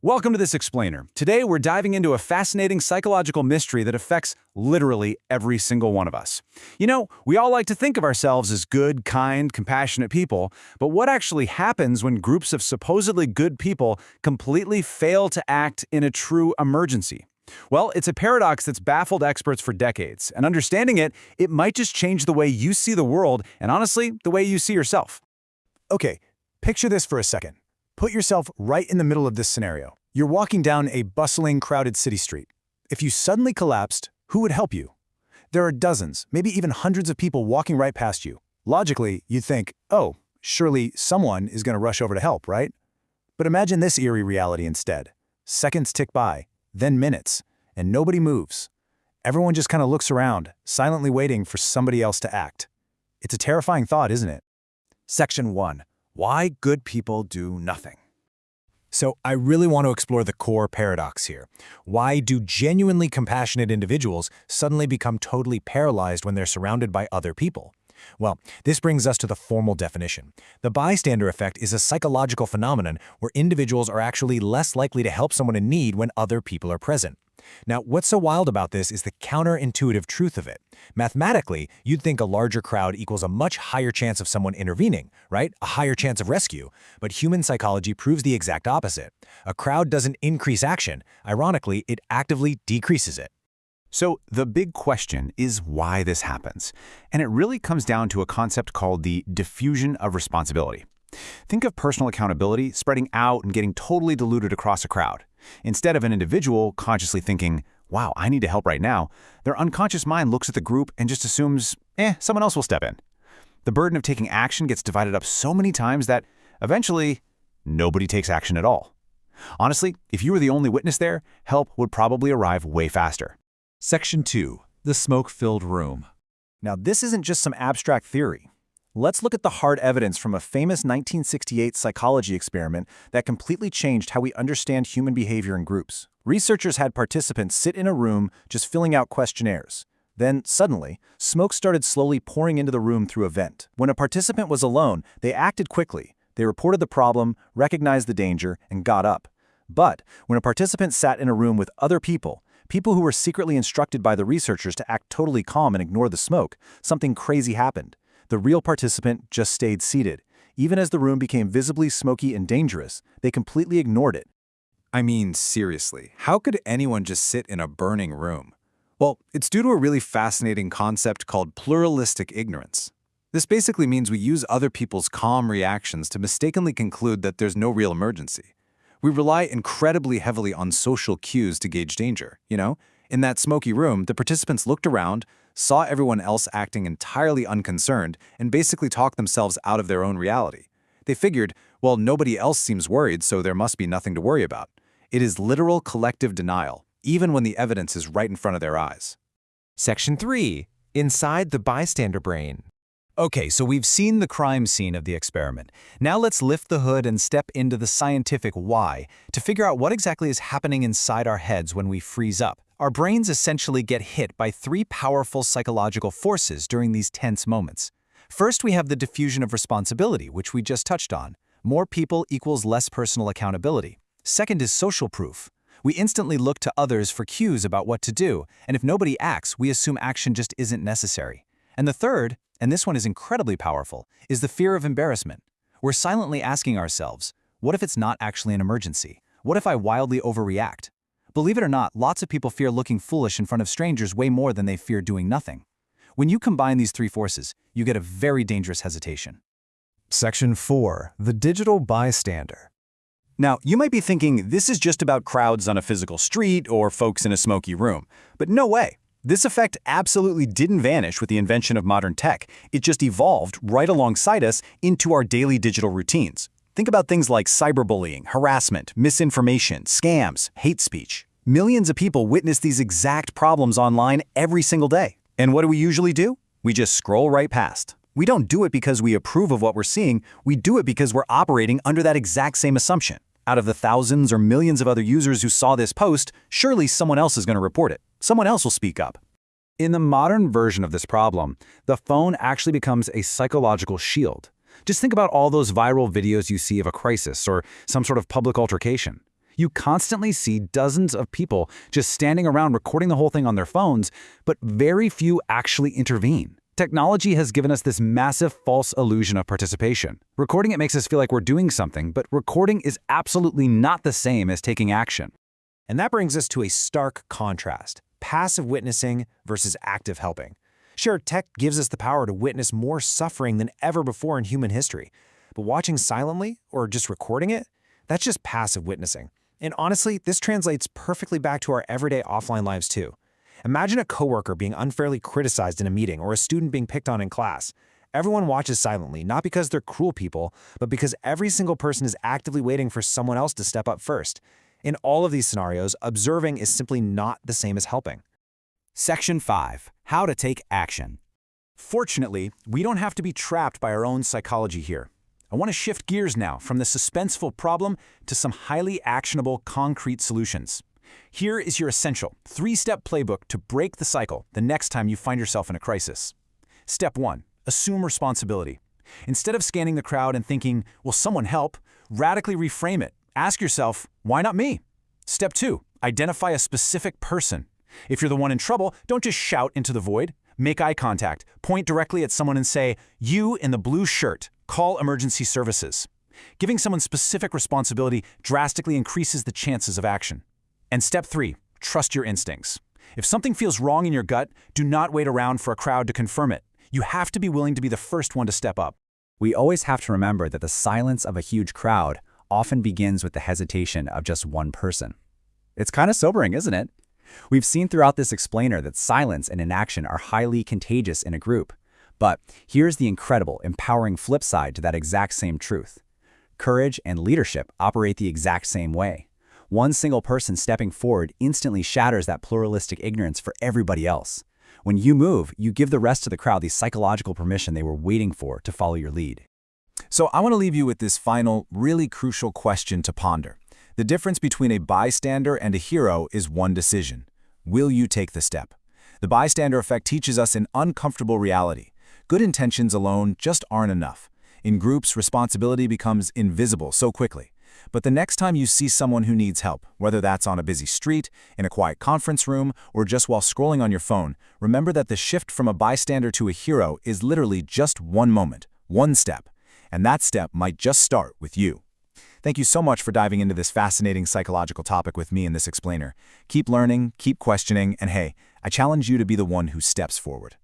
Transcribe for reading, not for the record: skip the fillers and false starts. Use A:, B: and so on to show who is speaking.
A: Welcome to This Explainer. Today we're diving into a fascinating psychological mystery that affects literally every single one of us. You know, we all like to think of ourselves as good, kind, compassionate people, but what actually happens when groups of supposedly good people completely fail to act in a true emergency? Well, it's a paradox that's baffled experts for decades, and understanding it, it might just change the way you see the world and honestly, the way you see yourself.
B: Okay, picture this for a second. Put yourself right in the middle of this scenario. You're walking down a bustling, crowded city street. If you suddenly collapsed, who would help you? There are dozens, maybe even hundreds of people walking right past you. Logically, you'd think, oh, surely someone is going to rush over to help, right? But imagine this eerie reality instead. Seconds tick by, then minutes, and nobody moves. Everyone just kind of looks around, silently waiting for somebody else to act. It's a terrifying thought, isn't it?
A: Section 1. Why good people do nothing.
B: So I really want to explore the core paradox here. Why do genuinely compassionate individuals suddenly become totally paralyzed when they're surrounded by other people? Well, this brings us to the formal definition. The bystander effect is a psychological phenomenon where individuals are actually less likely to help someone in need when other people are present. Now, what's so wild about this is the counterintuitive truth of it. Mathematically, you'd think a larger crowd equals a much higher chance of someone intervening, right? A higher chance of rescue. But human psychology proves the exact opposite. A crowd doesn't increase action. Ironically, it actively decreases it.
A: So the big question is why this happens. And it really comes down to a concept called the diffusion of responsibility. Think of personal accountability spreading out and getting totally diluted across a crowd. Instead of an individual consciously thinking, wow, I need to help right now, their unconscious mind looks at the group and just assumes, someone else will step in. The burden of taking action gets divided up so many times that eventually nobody takes action at all. Honestly, if you were the only witness there, help would probably arrive way faster.
C: Section 2. The smoke-filled room.
B: Now, this isn't just some abstract theory. Let's look at the hard evidence from a famous 1968 psychology experiment that completely changed how we understand human behavior in groups. Researchers had participants sit in a room just filling out questionnaires. Then, suddenly, smoke started slowly pouring into the room through a vent. When a participant was alone, they acted quickly. They reported the problem, recognized the danger, and got up. But when a participant sat in a room with other people who were secretly instructed by the researchers to act totally calm and ignore the smoke, something crazy happened. The real participant just stayed seated. Even as the room became visibly smoky and dangerous, they completely ignored it.
C: I mean, seriously, how could anyone just sit in a burning room? Well, it's due to a really fascinating concept called pluralistic ignorance. This basically means we use other people's calm reactions to mistakenly conclude that there's no real emergency. We rely incredibly heavily on social cues to gauge danger, In that smoky room, the participants looked around, saw everyone else acting entirely unconcerned, and basically talked themselves out of their own reality. They figured, well, nobody else seems worried, so there must be nothing to worry about. It is literal collective denial, even when the evidence is right in front of their eyes.
D: Section 3. Inside the bystander brain.
B: Okay, so we've seen the crime scene of the experiment. Now let's lift the hood and step into the scientific why to figure out what exactly is happening inside our heads when we freeze up. Our brains essentially get hit by three powerful psychological forces during these tense moments. First, we have the diffusion of responsibility, which we just touched on. More people equals less personal accountability. Second is social proof. We instantly look to others for cues about what to do, and if nobody acts, we assume action just isn't necessary. And the third, and this one is incredibly powerful, is the fear of embarrassment. We're silently asking ourselves, what if it's not actually an emergency? What if I wildly overreact? Believe it or not, lots of people fear looking foolish in front of strangers way more than they fear doing nothing. When you combine these three forces, you get a very dangerous hesitation.
C: Section 4. The digital bystander.
B: Now, you might be thinking this is just about crowds on a physical street or folks in a smoky room, but no way. This effect absolutely didn't vanish with the invention of modern tech. It just evolved right alongside us into our daily digital routines. Think about things like cyberbullying, harassment, misinformation, scams, hate speech. Millions of people witness these exact problems online every single day. And what do we usually do? We just scroll right past. We don't do it because we approve of what we're seeing. We do it because we're operating under that exact same assumption. Out of the thousands or millions of other users who saw this post, surely someone else is going to report it. Someone else will speak up.
A: In the modern version of this problem, the phone actually becomes a psychological shield. Just think about all those viral videos you see of a crisis or some sort of public altercation.
B: You constantly see dozens of people just standing around recording the whole thing on their phones, but very few actually intervene. Technology has given us this massive false illusion of participation. Recording it makes us feel like we're doing something, but recording is absolutely not the same as taking action.
D: And that brings us to a stark contrast: passive witnessing versus active helping. Sure, tech gives us the power to witness more suffering than ever before in human history, but watching silently or just recording it, that's just passive witnessing. And honestly, this translates perfectly back to our everyday offline lives too. Imagine a coworker being unfairly criticized in a meeting or a student being picked on in class. Everyone watches silently, not because they're cruel people, but because every single person is actively waiting for someone else to step up first. In all of these scenarios, observing is simply not the same as helping.
A: Section 5. How to take action. Fortunately, we don't have to be trapped by our own psychology here. I want to shift gears now from the suspenseful problem to some highly actionable, concrete solutions. Here is your essential 3-step playbook to break the cycle the next time you find yourself in a crisis. Step 1. Assume responsibility. Instead of scanning the crowd and thinking, will someone help? Radically reframe it. Ask yourself, why not me? Step 2. Identify a specific person. If you're the one in trouble, don't just shout into the void. Make eye contact. Point directly at someone and say, you in the blue shirt, call emergency services. Giving someone specific responsibility drastically increases the chances of action. And step 3, trust your instincts. If something feels wrong in your gut, do not wait around for a crowd to confirm it. You have to be willing to be the first one to step up.
B: We always have to remember that the silence of a huge crowd often begins with the hesitation of just one person. It's kind of sobering, isn't it? We've seen throughout this explainer that silence and inaction are highly contagious in a group. But here's the incredible, empowering flip side to that exact same truth. Courage and leadership operate the exact same way. One single person stepping forward instantly shatters that pluralistic ignorance for everybody else. When you move, you give the rest of the crowd the psychological permission they were waiting for to follow your lead.
C: So I want to leave you with this final, really crucial question to ponder. The difference between a bystander and a hero is one decision. Will you take the step? The bystander effect teaches us an uncomfortable reality. Good intentions alone just aren't enough. In groups, responsibility becomes invisible so quickly. But the next time you see someone who needs help, whether that's on a busy street, in a quiet conference room, or just while scrolling on your phone, remember that the shift from a bystander to a hero is literally just one moment, one step. And that step might just start with you. Thank you so much for diving into this fascinating psychological topic with me in this explainer. Keep learning, keep questioning, and hey, I challenge you to be the one who steps forward.